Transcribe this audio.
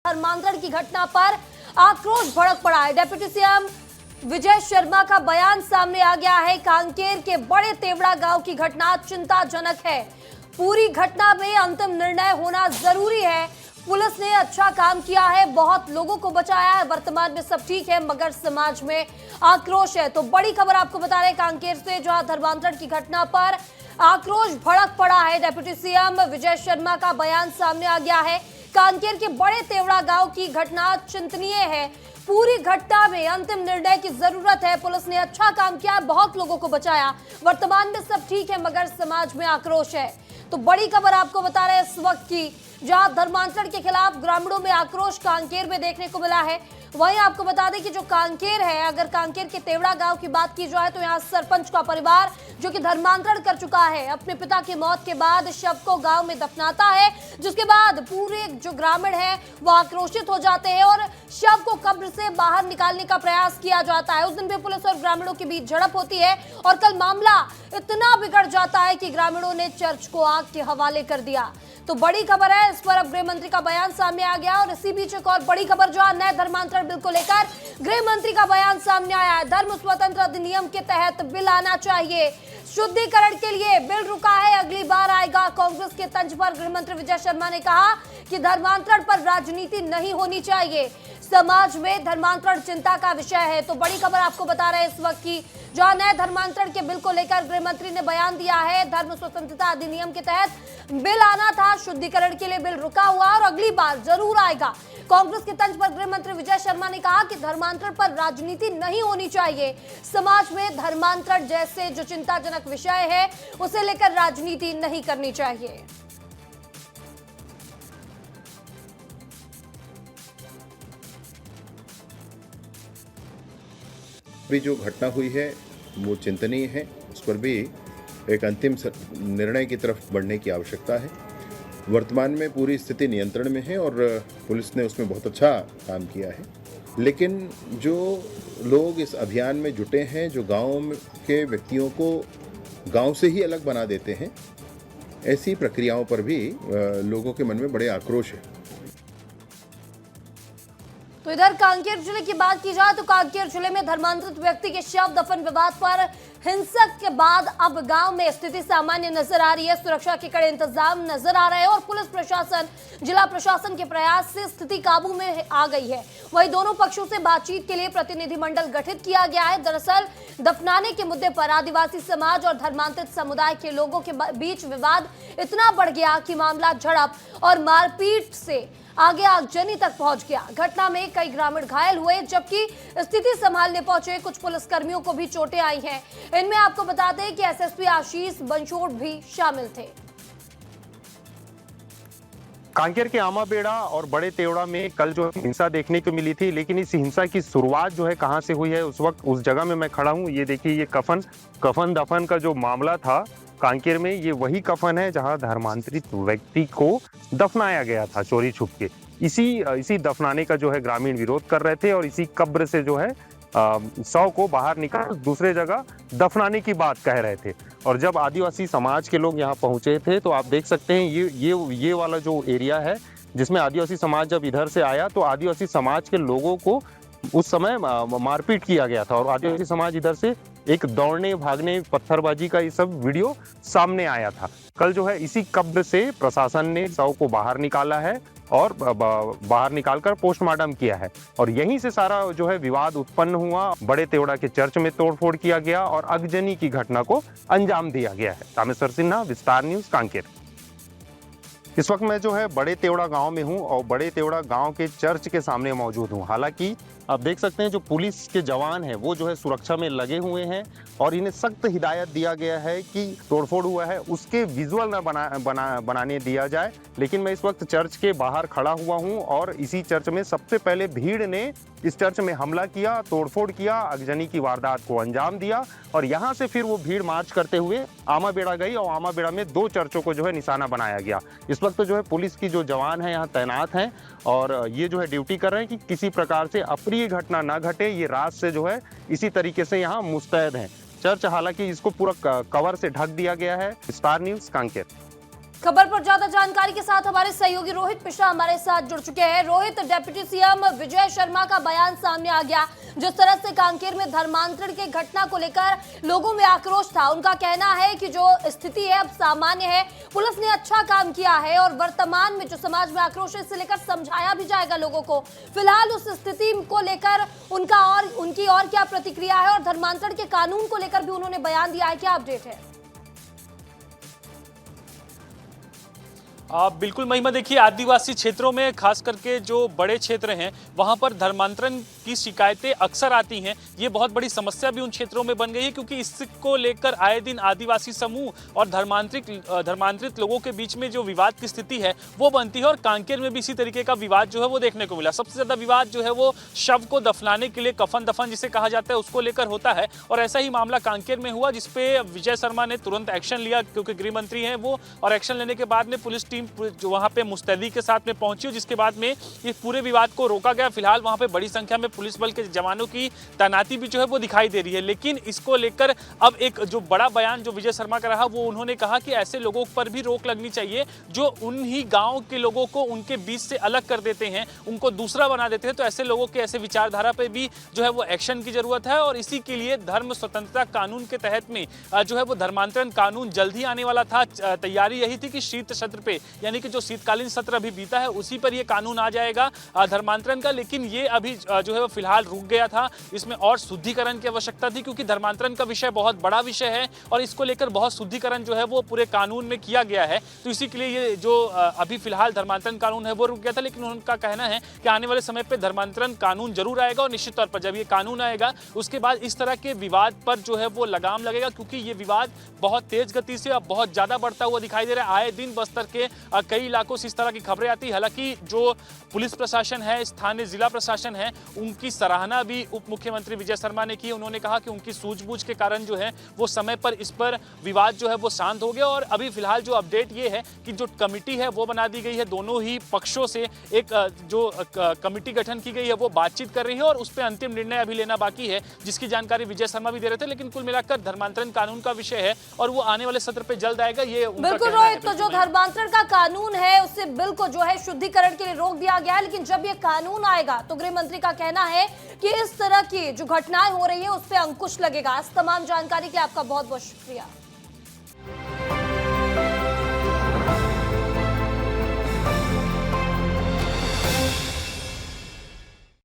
धर्मांतरण की घटना पर आक्रोश भड़क पड़ा है। डिप्टी सीएम विजय शर्मा का बयान सामने आ गया है। कांकेर के बड़े तेवड़ा गांव की घटना चिंताजनक है। पूरी घटना में अंतिम निर्णय होना जरूरी है। पुलिस ने अच्छा काम किया है, बहुत लोगों को बचाया है, वर्तमान में सब ठीक है, मगर समाज में आक्रोश है। तो बड़ी खबर आपको बता रहे हैं कांकेर से, जहां धर्मांतरण की घटना पर आक्रोश भड़क पड़ा है। डिप्टी सीएम विजय शर्मा का बयान सामने आ गया है। कांकेर के बड़े तेवड़ा गांव की घटना चिंतनीय है। पूरी घटना में अंतिम निर्णय की जरूरत है। पुलिस ने अच्छा काम किया, बहुत लोगों को बचाया, वर्तमान में सब ठीक है, मगर समाज में आक्रोश है। तो बड़ी खबर आपको बता रहे हैं इस वक्त की, जहां धर्मांतरण के खिलाफ ग्रामीणों में आक्रोश कांकेर में देखने को मिला है। वहीं आपको बता दें कि जो कांकेर है, अगर कांकेर के तेवड़ा गांव की बात की जाए तो यहां सरपंच का परिवार जो कि धर्मांतरण कर चुका है, अपने पिता की मौत के बाद शव को गांव में दफनाता है, जिसके बाद पूरे जो ग्रामीण है वो आक्रोशित हो जाते हैं और शव को कब्र से बाहर निकालने का प्रयास किया जाता है। उस दिन भी पुलिस और ग्रामीणों के बीच झड़प होती है और कल मामला इतना बिगड़ जाता है कि ग्रामीणों ने चर्च को आग के हवाले कर दिया। तो बड़ी खबर है, इस पर अब गृह मंत्री का बयान सामने आ गया। और इसी बीच एक और बड़ी खबर, जो नए धर्मांतरण बिल को लेकर गृह मंत्री का बयान सामने आया है। धर्म स्वतंत्र अधिनियम के तहत बिल आना चाहिए। शुद्धिकरण के लिए बिल रुका है, अगली बार आएगा। कांग्रेस के तंज पर गृह मंत्री विजय शर्मा ने कहा कि धर्मांतरण पर राजनीति नहीं होनी चाहिए। समाज में धर्मांतरण चिंता का विषय है। तो बड़ी खबर आपको बता रहे हैं इस वक्त की, जहां नए धर्मांतरण के बिल को लेकर गृह मंत्री ने बयान दिया है। धर्म स्वतंत्रता अधिनियम के तहत बिल आना था, शुद्धिकरण के लिए बिल रुका हुआ और अगली बार जरूर आएगा। कांग्रेस के तंज पर गृह मंत्री विजय शर्मा ने कहा कि धर्मांतरण पर राजनीति नहीं होनी चाहिए। समाज में धर्मांतरण जैसे जो चिंताजनक विषय है उसे लेकर राजनीति नहीं करनी चाहिए। भी जो घटना हुई है वो चिंतनीय है, उस पर भी एक अंतिम निर्णय की तरफ बढ़ने की आवश्यकता है। वर्तमान में पूरी स्थिति नियंत्रण में है और पुलिस ने उसमें बहुत अच्छा काम किया है। लेकिन जो लोग इस अभियान में जुटे हैं, जो गांव के व्यक्तियों को गांव से ही अलग बना देते हैं, ऐसी प्रक्रियाओं पर भी लोगों के मन में बड़े आक्रोश है। तो इधर कांकेर जिले की बात की जाए तो कांकेर जिले में धर्मांतरित व्यक्ति के शव दफन विवाद पर हिंसक के बाद अब गांव में स्थिति सामान्य नजर आ रही है। सुरक्षा के कड़े इंतजाम नजर आ रहे हैं और पुलिस प्रशासन, जिला प्रशासन के प्रयास से स्थिति काबू में आ गई है। वहीं दोनों पक्षों से बातचीत के लिए प्रतिनिधिमंडल गठित किया गया है। दरअसल दफनाने के मुद्दे पर आदिवासी समाज और धर्मांतरित समुदाय के लोगों के बीच विवाद इतना बढ़ गया कि मामला झड़प और मारपीट से आगे आगजनी तक पहुंच गया। घटना में कई ग्रामीण घायल हुए, जबकि स्थिति संभालने पहुंचे कुछ पुलिसकर्मियों को भी चोटें आई हैं। इनमें आपको बता दें कि एसएसपी आशीष बंसोड़ भी शामिल थे। कांकेर के आमाबेड़ा और बड़े तेवड़ा में कल जो हिंसा देखने को मिली थी, लेकिन इस हिंसा की शुरुआत जो है कहां से हुई है, उस वक्त उस जगह में मैं खड़ा हूं। ये देखिए, ये कफन दफन का जो मामला था कांकेर में, ये वही कफन है जहां धर्मांतरित व्यक्ति को दफनाया गया था चोरी छुप के। इसी दफनाने का जो है ग्रामीण विरोध कर रहे थे और इसी कब्र से जो है शव को बाहर निकाल दूसरे जगह दफनाने की बात कह रहे थे। और जब आदिवासी समाज के लोग यहाँ पहुंचे थे तो आप देख सकते हैं ये वाला जो एरिया है जिसमें आदिवासी समाज जब इधर से आया तो आदिवासी समाज के लोगों को उस समय मारपीट किया गया था और आदिवासी समाज इधर से एक दौड़ने भागने पत्थरबाजी का ये सब वीडियो सामने आया था। कल जो है इसी कब्र से प्रशासन ने शव को बाहर निकाला है और बाहर निकालकर पोस्टमार्टम किया है और यहीं से सारा जो है विवाद उत्पन्न हुआ। बड़े तेवड़ा के चर्च में तोड़फोड़ किया गया और आगजनी की घटना को अंजाम दिया गया है। रामेश्वर सिन्हा, विस्तार न्यूज, कांकेर। इस वक्त मैं जो है बड़े तेवड़ा गांव में हूं और बड़े तेवड़ा गांव के चर्च के सामने मौजूद हूं। हालांकि आप देख सकते हैं जो पुलिस के जवान हैं वो जो है सुरक्षा में लगे हुए हैं और इन्हें सख्त हिदायत दिया गया है कि तोड़फोड़ हुआ है उसके विजुअल न बनाने दिया जाए। लेकिन मैं इस वक्त चर्च के बाहर खड़ा हुआ हूं और इसी चर्च में सबसे पहले भीड़ ने इस चर्च में हमला किया, तोड़फोड़ किया, आगजनी की वारदात को अंजाम दिया और यहाँ से फिर वो भीड़ मार्च करते हुए आमाबेड़ा गई और आमाबेड़ा में 2 चर्चों को जो है निशाना बनाया गया। इस वक्त जो है पुलिस की जो जवान है यहाँ तैनात हैं और ये जो है ड्यूटी कर रहे हैं कि किसी प्रकार से अप्रिय घटना ना घटे। ये रात से जो है इसी तरीके से यहाँ मुस्तैद हैं। चर्च हालांकि इसको पूरा कवर से ढक दिया गया है। Star news, Kanker. खबर पर ज्यादा जानकारी के साथ हमारे सहयोगी रोहित मिश्रा हमारे साथ जुड़ चुके हैं। रोहित, डिप्टी सीएम विजय शर्मा का बयान सामने आ गया। जिस तरह से कांकेर में धर्मांतरण की घटना को लेकर लोगों में आक्रोश था, उनका कहना है कि जो स्थिति है अब सामान्य है, पुलिस ने अच्छा काम किया है और वर्तमान में जो समाज में आक्रोश है इसे लेकर समझाया भी जाएगा लोगों को। फिलहाल उस स्थिति को लेकर उनकी और क्या प्रतिक्रिया है और धर्मांतरण के कानून को लेकर भी उन्होंने बयान दिया है, क्या अपडेट है? बिल्कुल महिमा, देखिए आदिवासी क्षेत्रों में खास करके जो बड़े क्षेत्र हैं वहां पर धर्मांतरण की शिकायतें अक्सर आती हैं। ये बहुत बड़ी समस्या भी उन क्षेत्रों में बन गई है क्योंकि इसको लेकर आए दिन आदिवासी समूह और धर्मांतरित लोगों के बीच में जो विवाद की स्थिति है वो बनती है। और कांकेर में भी इसी तरीके का विवाद जो है वो देखने को मिला। सबसे ज्यादा विवाद जो है वो शव को दफनाने के लिए कफन दफन जिसे कहा जाता है उसको लेकर होता है। और ऐसा ही मामला कांकेर में हुआ जिसपे विजय शर्मा ने तुरंत एक्शन लिया क्योंकि गृह मंत्री हैं वो, और एक्शन लेने के बाद में पुलिस टीम जो वहां पे मुस्तैदी के साथ में पहुंची, जिसके बाद में इस पूरे विवाद को रोका गया। फिलहाल वहां पे बड़ी संख्या में पुलिस बल के जवानों की तैनाती भी जो है वो दिखाई दे रही है। लेकिन इसको लेकर अब एक जो बड़ा बयान जो विजय शर्मा का रहा वो उन्होंने कहा कि ऐसे लोगों पर भी रोक लगनी चाहिए जो उन्हीं गांव के लोगों को उनके बीच से अलग कर देते हैं, उनको दूसरा बना देते हैं। तो ऐसे लोगों के ऐसे विचारधारा पे भी जो है वो एक्शन की जरूरत है। और इसी के लिए धर्म स्वतंत्रता कानून के तहत में जो है वो धर्मांतरण कानून जल्द ही आने वाला था। तैयारी यही थी कि शीत सत्र पे, यानी कि जो शीतकालीन सत्र अभी बीता है उसी पर ये कानून आ जाएगा धर्मांतरण का। लेकिन ये अभी जो है वो फिलहाल रुक गया था। इसमें और शुद्धिकरण की आवश्यकता थी क्योंकि धर्मांतरण का विषय बहुत बड़ा विषय है और इसको लेकर बहुत शुद्धिकरण जो है वो पूरे कानून में किया गया है। तो इसी के लिए ये जो अभी फिलहाल धर्मांतरण कानून है वो रुक गया था। लेकिन उनका कहना है कि आने वाले समय पर धर्मांतरण कानून जरूर आएगा और निश्चित तौर पर जब ये कानून आएगा उसके बाद इस तरह के विवाद पर जो है वो लगाम लगेगा क्योंकि ये विवाद बहुत तेज गति से अब बहुत ज्यादा बढ़ता हुआ दिखाई दे रहा है। आए दिन बस्तर के कई इलाकों से इस तरह की खबरें आती। हालांकि जो पुलिस प्रशासन है, स्थानीय जिला प्रशासन है, उनकी सराहना भी उप मुख्यमंत्री विजय शर्मा ने की। उन्होंने कहा कि उनकी सूझबूझ के कारण जो है वो समय पर इस पर विवाद जो है वो शांत हो गया। और अभी फिलहाल जो अपडेट ये है कि जो कमिटी है वो बना दी गई है, दोनों ही पक्षों से एक जो कमिटी गठन की गई है वो बातचीत कर रही है और उस पर अंतिम निर्णय अभी लेना बाकी है, जिसकी जानकारी विजय शर्मा भी दे रहे थे। लेकिन कुल मिलाकर धर्मांतरण कानून का विषय है और वो आने वाले सत्र पे जल्द आएगा, ये उनका बिल्कुल कहना है। रोहित, तो जो धर्मांतरण का कानून है उससे बिल को जो है शुद्धिकरण के लिए रोक दिया गया है। लेकिन जब ये कानून आएगा तो गृह मंत्री का कहना है कि इस तरह की जो घटनाएं हो रही है उस पर अंकुश लगेगा। इस तमाम जानकारी के लिए आपका बहुत बहुत शुक्रिया।